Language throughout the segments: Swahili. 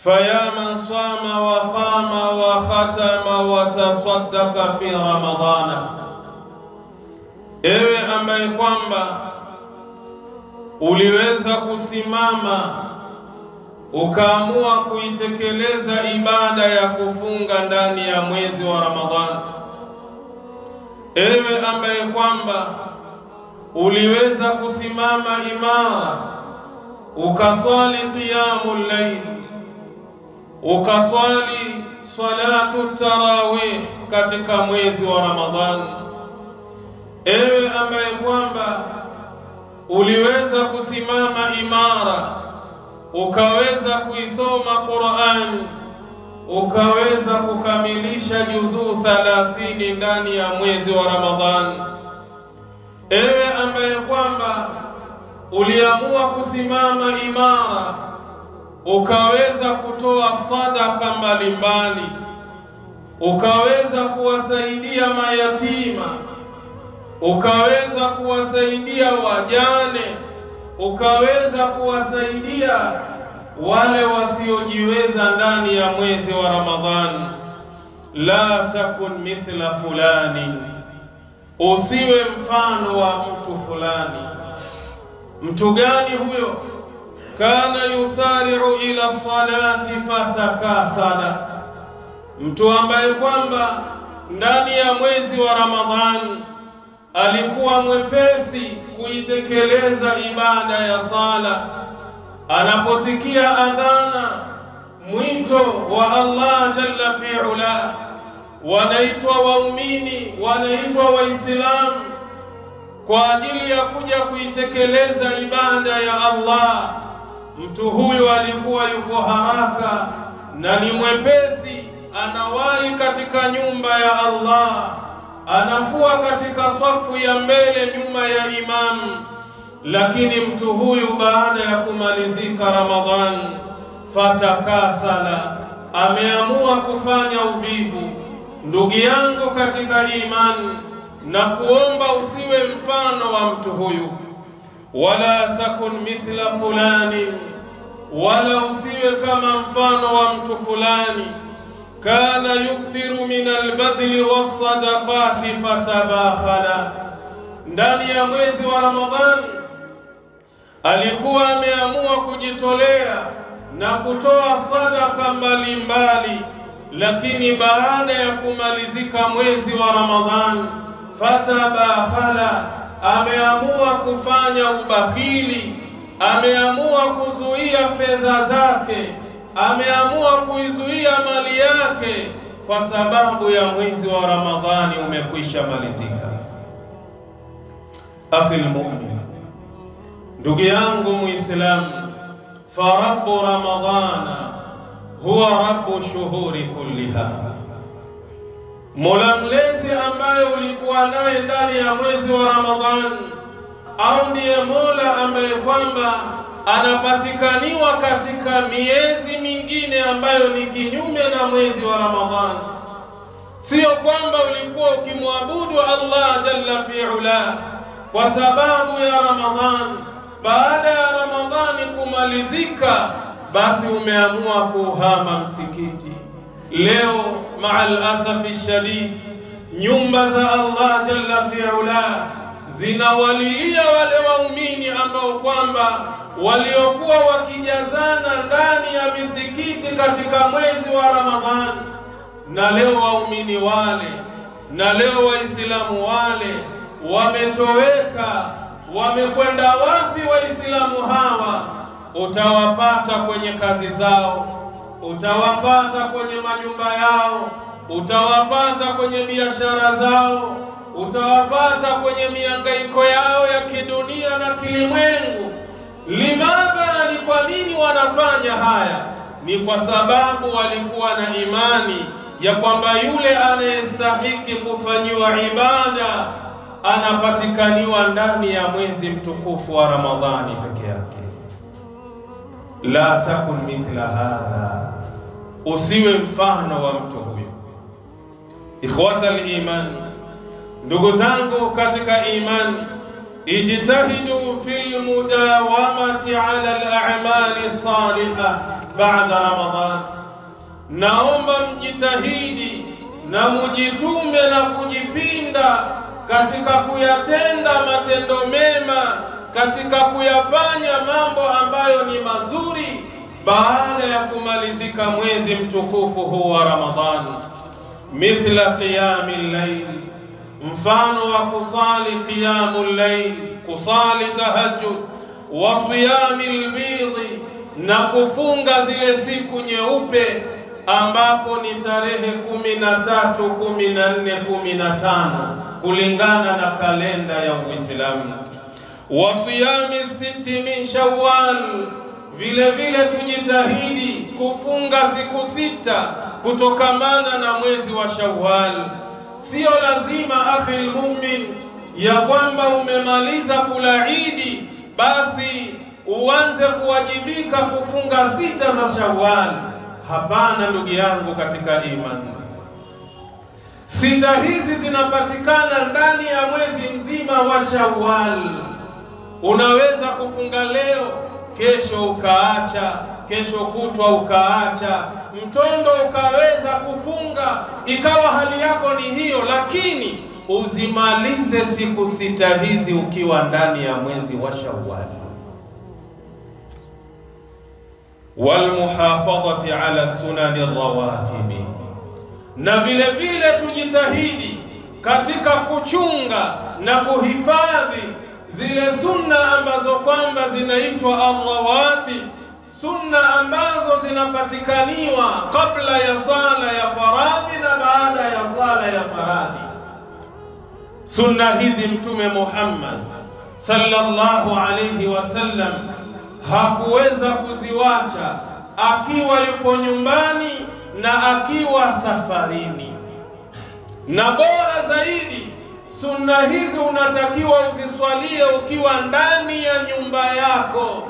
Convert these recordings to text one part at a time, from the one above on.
فيا من صام وقام وختم وتصدق في رمضان. Ewe ambaye kwamba uliweza kusimama ukaamua kuitekeleza ibada ya kufunga ndani ya mwezi wa Ramadhani. Ewe ambaye kwamba uliweza kusimama imara ukaswali qiyamul layl, ukaswali salatu tarawih katika mwezi wa Ramadhani. Ewe ambaye kwamba uliweza kusimama imara ukaweza kuisoma Qur'an, ukaweza kukamilisha juzuu 30 ndani ya mwezi wa Ramadhani. Ewe ambaye kwamba uliamua kusimama imara ukaweza kutoa sadaka mbalimbali, ukaweza kuwasaidia mayatima, ukaweza kuwasaidia wajane, ukaweza kuwasaidia wale wasiojiweza ndani ya mwezi wa Ramadhani. La takun mithla fulani, usiwe mfano wa mtu fulani. Mtu gani huyo? Kana yusari'u ila salati fatakasala, mtu ambaye kwamba ndani ya mwezi wa Ramadhani alikuwa mwepesi kuitekeleza ibada ya sala. Anaposikia adhana, mwito wa Allah jalla fi'ala, wanaitwa waumini, wanaitwa waislamu kwa ajili ya kuja kuitekeleza ibada ya Allah. Mtu huyu alikuwa yuko haraka na ni mwepesi, anawahi katika nyumba ya Allah, anakuwa katika safu ya mbele nyuma ya imamu. Lakini mtu huyu baada ya kumalizika Ramadhan, fatakasala, ameamua kufanya uvivu. Ndugu yangu katika imani, na kuomba usiwe mfano wa mtu huyu. Wala takun mithla fulani, wala usiwe kama mfano wa mtu fulani. Kana yukthiru min albadhli wassadaqati fatabakhala, ndani ya mwezi wa Ramadhani alikuwa ameamua kujitolea na kutoa sadaka mbalimbali, lakini baada ya kumalizika mwezi wa Ramadhani fatabakhala, ameamua kufanya ubakhili, ameamua kuzuia fedha zake, ameamua kuizuia mali yake kwa sababu ya mwezi wa Ramadhani umekwisha malizika. Akhil mu'min, ndugu yangu Muislamu, farabbu Ramadhana huwa rabbu shuhuri kulliha, Mola mlezi ambaye ulikuwa naye ndani ya mwezi wa Ramadhani, au ndiye Mola ambaye kwamba anapatikaniwa katika miezi mingine ambayo ni kinyume na mwezi wa Ramadhani. Sio kwamba ulikuwa ukimwabudu Allah jalla fi'ala kwa sababu ya Ramadhani, baada ya Ramadhani kumalizika basi umeamua kuhama msikiti. Leo ma'al asafi shadid, nyumba za Allah jalla fi'ala zinawalilia wale waumini ambao kwamba waliokuwa wakijazana ndani ya misikiti katika mwezi wa Ramadhani. Na leo waumini wale, na leo waislamu wale wametoweka. Wamekwenda wapi waislamu hawa? Utawapata kwenye kazi zao, utawapata kwenye majumba yao, utawapata kwenye biashara zao, utawapata kwenye mihangaiko yao ya kidunia na kilimwengu. Limadha? Ni kwa nini wanafanya haya? Ni kwa sababu walikuwa na imani ya kwamba yule anayestahiki kufanyiwa ibada anapatikaniwa ndani ya mwezi mtukufu wa Ramadhani peke yake. La takun mithla hadha, usiwe mfano wa mtu huyo. Ikhwatal iman, ndugu zangu katika iman, ijtahidu fil mudawamati ala al-a'mali salihah baada Ramadhan. Naomba mjitahidi na mujitume na kujipinda katika kuyatenda matendo mema, katika kuyafanya mambo ambayo ni mazuri baada ya kumalizika mwezi mtukufu huu wa Ramadhan. Mithla qiyamil layl, mfano wa kusali qiyamul layl, kusali tahajjud, wa siyamil bidhi, na kufunga zile siku nyeupe ambapo ni tarehe 13, 14, 15 kulingana na kalenda ya Uislamu. Wa siyami 6 min Shawwal, vile vile tujitahidi kufunga siku 6 kutokamana na mwezi wa Shawwal. Sio lazima akhi mu'min ya kwamba umemaliza kula Idi basi uanze kuwajibika kufunga 6 za Shawwal. Hapana ndugu yangu katika imani. 6 hizi zinapatikana ndani ya mwezi mzima wa Shawwal. Unaweza kufunga leo, kesho ukaacha, kesho kutwa ukaacha, mtondo ukaweza kufunga, ikawa hali yako ni hiyo, lakini uzimalize siku 6 hizi ukiwa ndani ya mwezi wa Shawwal. Walmuhafadhati ala sunani rawatibi, na vile vile tujitahidi katika kuchunga na kuhifadhi zile sunna ambazo kwamba zinaitwa arrawatib, sunna ambazo zinapatikaniwa kabla ya sala ya faradhi na baada ya sala ya faradhi. Sunna hizi Mtume Muhammad sallallahu alayhi wasallam hakuweza kuziwacha akiwa yupo nyumbani na akiwa safarini. Na bora zaidi, sunna hizi unatakiwa uziswalie ukiwa ndani ya nyumba yako.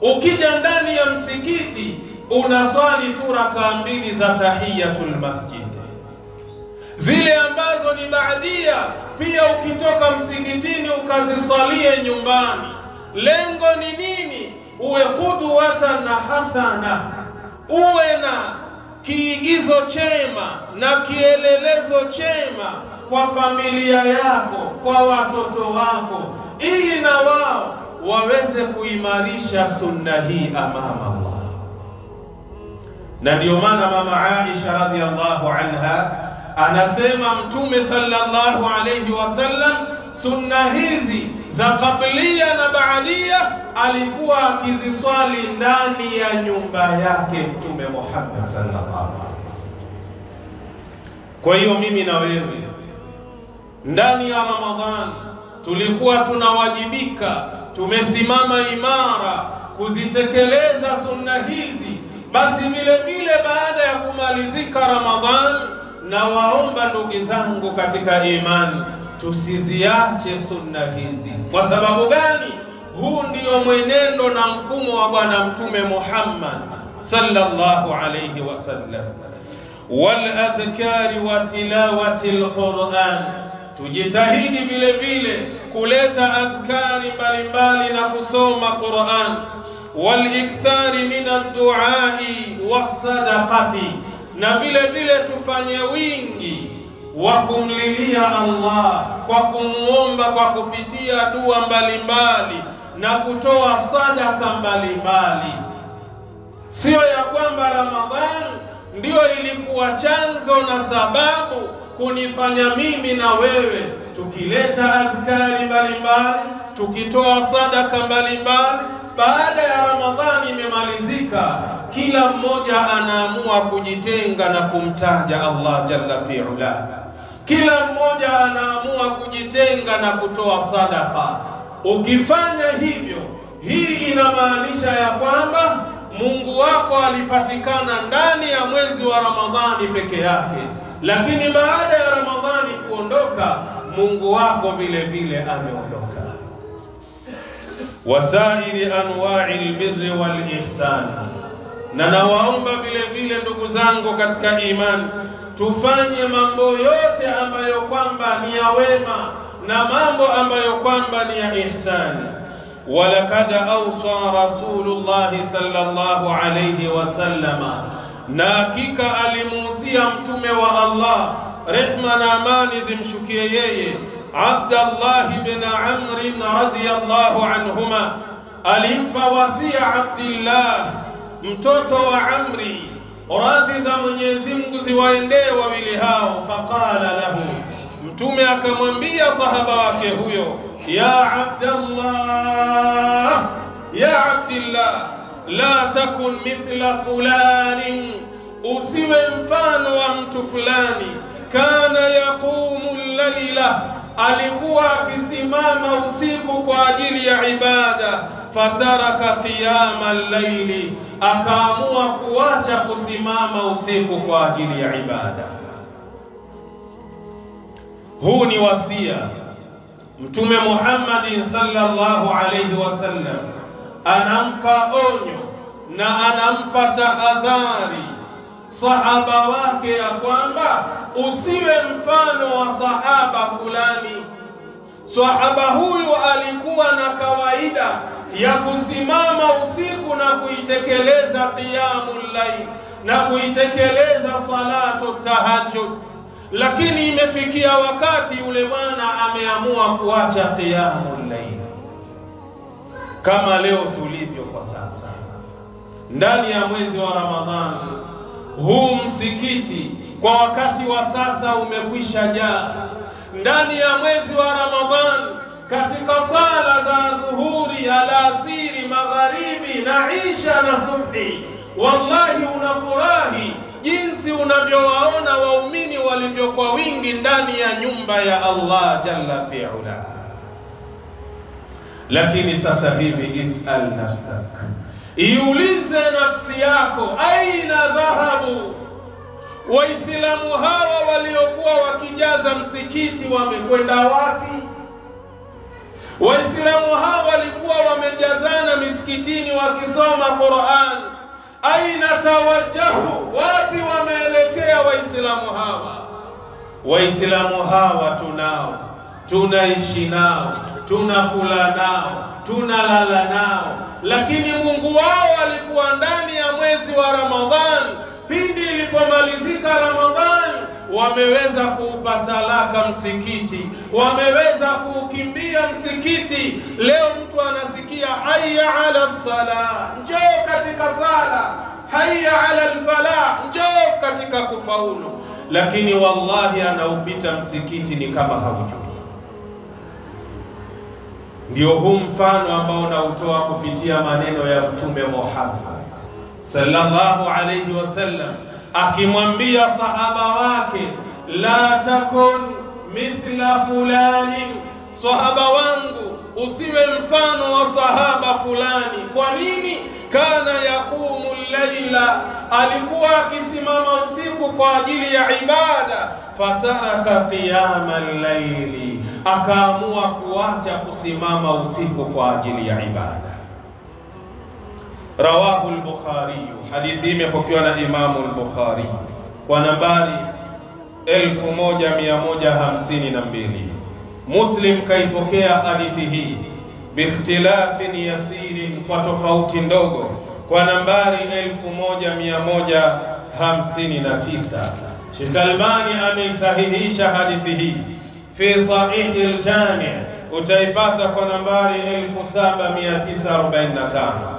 Ukija ndani ya msikiti unaswali tu rakaa 2 za tahiyatul masjid, zile ambazo ni baadia. Pia ukitoka msikitini ukaziswalie nyumbani. Lengo ni nini? Uwe qudwatan hasana, uwe na kiigizo chema na kielelezo chema kwa familia yako, kwa watoto wako, ili na wao waweze kuimarisha sunna hii amama Allah. Na ndio maana mama Aisha radhiallahu anha anasema Mtume sallallahu alayhi wasallam sunna hizi za kablia na baadia alikuwa akiziswali ndani ya nyumba yake Mtume Muhammad sallallahu alaihi wasallam. Kwa hiyo mimi na wewe ndani ya Ramadhan tulikuwa tunawajibika, tumesimama imara kuzitekeleza sunna hizi. Basi vile vile baada ya kumalizika Ramadhan, na waomba ndugu zangu katika imani tusiziache sunna hizi. Kwa sababu gani? Huu ndio mwenendo na mfumo wa Bwana Mtume Muhammad sallallahu alayhi wasallam. Wal adhkari wa tilawati alquran, tujitahidi vile vile kuleta adhkari mbalimbali na kusoma Qur'an. Wal ikthari min ad-du'ai was-sadaqati, na vile vile tufanye wingi wa kumlilia Allah kwa kumuomba kwa kupitia dua mbalimbali na kutoa sadaka mbalimbali. Sio ya kwamba Ramadhan ndio ilikuwa chanzo na sababu kunifanya mimi na wewe tukileta adhkari mbalimbali, tukitoa sadaka mbalimbali, baada ya Ramadhani imemalizika, kila mmoja anaamua kujitenga na kumtaja Allah jalla fi'ala. Kila mmoja anaamua kujitenga na kutoa sadaka. Ukifanya hivyo, hii inamaanisha ya kwamba Mungu wako alipatikana ndani ya mwezi wa Ramadhani peke yake, lakini baada ya Ramadhani kuondoka, Mungu wako vile vile ameondoka. Wasairi anwa'il birri wal ihsan, na nawaomba vile vile ndugu zangu katika imani tufanye mambo yote ambayo kwamba ni ya wema na mambo ambayo kwamba ni ya ihsan. walakad awsa Rasulullah sallallahu alayhi wasallam, na hakika alimuhusia mtume wa Allah, rehma na amani zimshukie yeye, Abdullah bin Amr radhiyallahu anhuma, alimpa wasia Abdullah mtoto wa Amri, radhi za Mwenyezi Mungu ziwaendee wawili hao. Faqala lahu, mtume akamwambia sahaba wake huyo, ya Abdullah, ya Abdullah, la takun mithla fulani, usiwe mfano wa mtu fulani, kana yaqumu al-laila, alikuwa akisimama usiku kwa ajili ya ibada, fataraka qiyama al-laili, akaamua kuacha kusimama usiku kwa ajili ya ibada. Huu ni wasia Mtume Muhammad sallallahu alayhi wasallam, anampa onyo na anampa tahadhari sahaba wake ya kwamba usiwe mfano wa sahaba fulani. Sahaba huyu alikuwa na kawaida ya kusimama usiku na kuitekeleza qiyamul layl na kuitekeleza salatu tahajjud, lakini imefikia wakati yule bwana ameamua kuacha qiyamul layl, kama leo tulivyo kwa sasa. Ndani ya mwezi wa Ramadhani huu msikiti kwa wakati wa sasa umekwisha jaa. Ndani ya mwezi wa Ramadhani, katika sala za dhuhuri, alasiri, magharibi na isha na subhi, wallahi unafurahi jinsi unavyowaona waumini walivyokuwa wingi ndani ya nyumba ya Allah jalla fi'ala. Lakini sasa hivi is'al nafsak, iulize nafsi yako, aina dhahabu Waislamu hawa waliokuwa wakijaza msikiti, wamekwenda wapi? Waislamu hawa walikuwa wamejazana misikitini wakisoma Qur'an, aina tawajjahu, wapi wameelekea Waislamu hawa? Waislamu hawa tunao, tunaishi nao, tunakula nao, tunalala nao, lakini Mungu wao alikuwa ndani ya mwezi wa Ramadhani. Pindi ilipomalizika Ramadhani, wameweza kuupa talaka msikiti, wameweza kuukimbia msikiti. Leo mtu anasikia hayya ala salah, njoo katika sala, hayya ala alfalah, njoo katika kufaulu, lakini wallahi anaupita msikiti ni kama haujui. Ndio huu mfano ambao nautoa kupitia maneno ya Mtume Muhammad sallallahu alayhi wasallam, akimwambia sahaba wake, la takun mithla fulani, sahaba wangu usiwe mfano wa sahaba fulani. Kwa nini? Kana yaqumu al-laila, alikuwa akisimama usiku kwa ajili ya ibada, fataraka qiyama al-laili, akaamua kuacha kusimama usiku kwa ajili ya ibada. Rawahu al-Bukhari, hadithi imepokewa na Imamu al-Bukhari kwa nambari 1152. Muslim kaipokea hadithi hii biikhtilafin yasirin, kwa tofauti ndogo, kwa nambari 1159. Sheikh Albani ameisahihisha hadithi hii fi Sahih al-Jami', utaipata kwa nambari 7945.